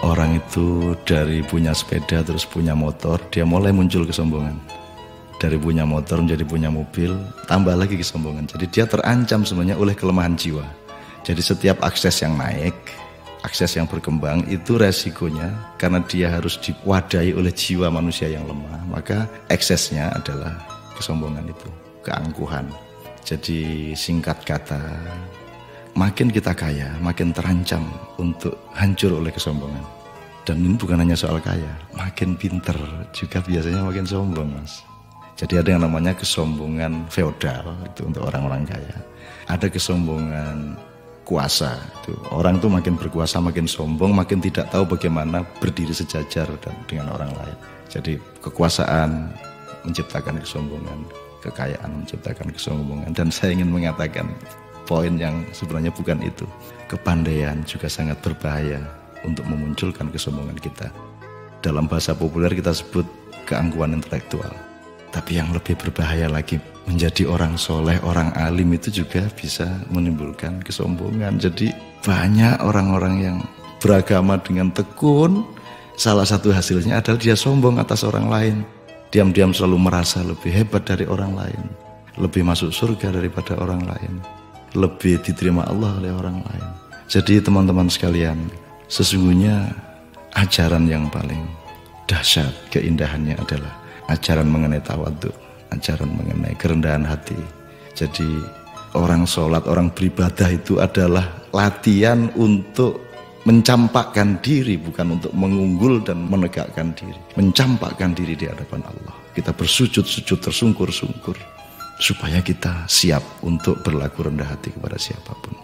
Orang itu dari punya sepeda terus punya motor, dia mulai muncul kesombongan. Dari punya motor menjadi punya mobil, tambah lagi kesombongan. Jadi dia terancam sebenarnya oleh kelemahan jiwa. Jadi setiap akses yang naik, akses yang berkembang, itu resikonya karena dia harus diwadahi oleh jiwa manusia yang lemah, maka eksesnya adalah kesombongan itu, keangkuhan. Jadi singkat kata, makin kita kaya, makin terancam untuk hancur oleh kesombongan. Dan ini bukan hanya soal kaya, makin pinter juga biasanya makin sombong, Mas. Jadi ada yang namanya kesombongan feodal, itu untuk orang-orang kaya. Ada kesombongan kuasa, itu orang tuh makin berkuasa, makin sombong, makin tidak tahu bagaimana berdiri sejajar dengan orang lain. Jadi kekuasaan menciptakan kesombongan, kekayaan menciptakan kesombongan. Dan saya ingin mengatakan poin yang sebenarnya bukan itu. Kepandaian juga sangat berbahaya untuk memunculkan kesombongan kita. Dalam bahasa populer kita sebut keangkuhan intelektual. Tapi yang lebih berbahaya lagi, menjadi orang soleh, orang alim itu juga bisa menimbulkan kesombongan. Jadi banyak orang-orang yang beragama dengan tekun, salah satu hasilnya adalah dia sombong atas orang lain. Diam-diam selalu merasa lebih hebat dari orang lain, lebih masuk surga daripada orang lain, lebih diterima Allah oleh orang lain. Jadi teman-teman sekalian, sesungguhnya ajaran yang paling dahsyat keindahannya adalah ajaran mengenai tawadhu, ajaran mengenai kerendahan hati. Jadi orang sholat, orang beribadah itu adalah latihan untuk mencampakkan diri, bukan untuk mengunggul dan menegakkan diri. Mencampakkan diri di hadapan Allah. Kita bersujud-sujud, tersungkur-sungkur, supaya kita siap untuk berlaku rendah hati kepada siapapun.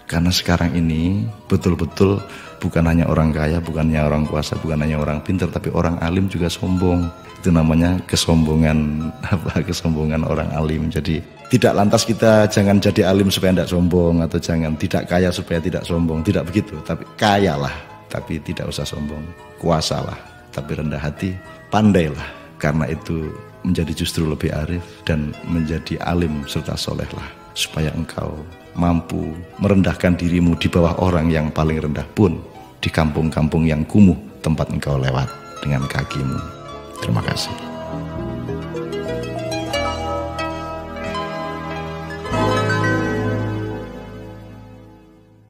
Karena sekarang ini betul-betul bukan hanya orang kaya, bukan hanya orang kuasa, bukan hanya orang pintar, tapi orang alim juga sombong. Itu namanya kesombongan, kesombongan orang alim. Jadi tidak lantas kita jangan jadi alim supaya tidak sombong, atau jangan tidak kaya supaya tidak sombong, tidak begitu. Tapi kayalah, tapi tidak usah sombong. Kuasalah, tapi rendah hati. Pandailah, karena itu menjadi justru lebih arif dan menjadi alim serta solehlah, supaya engkau mampu merendahkan dirimu di bawah orang yang paling rendah pun di kampung-kampung yang kumuh tempat engkau lewat dengan kakimu. Terima kasih.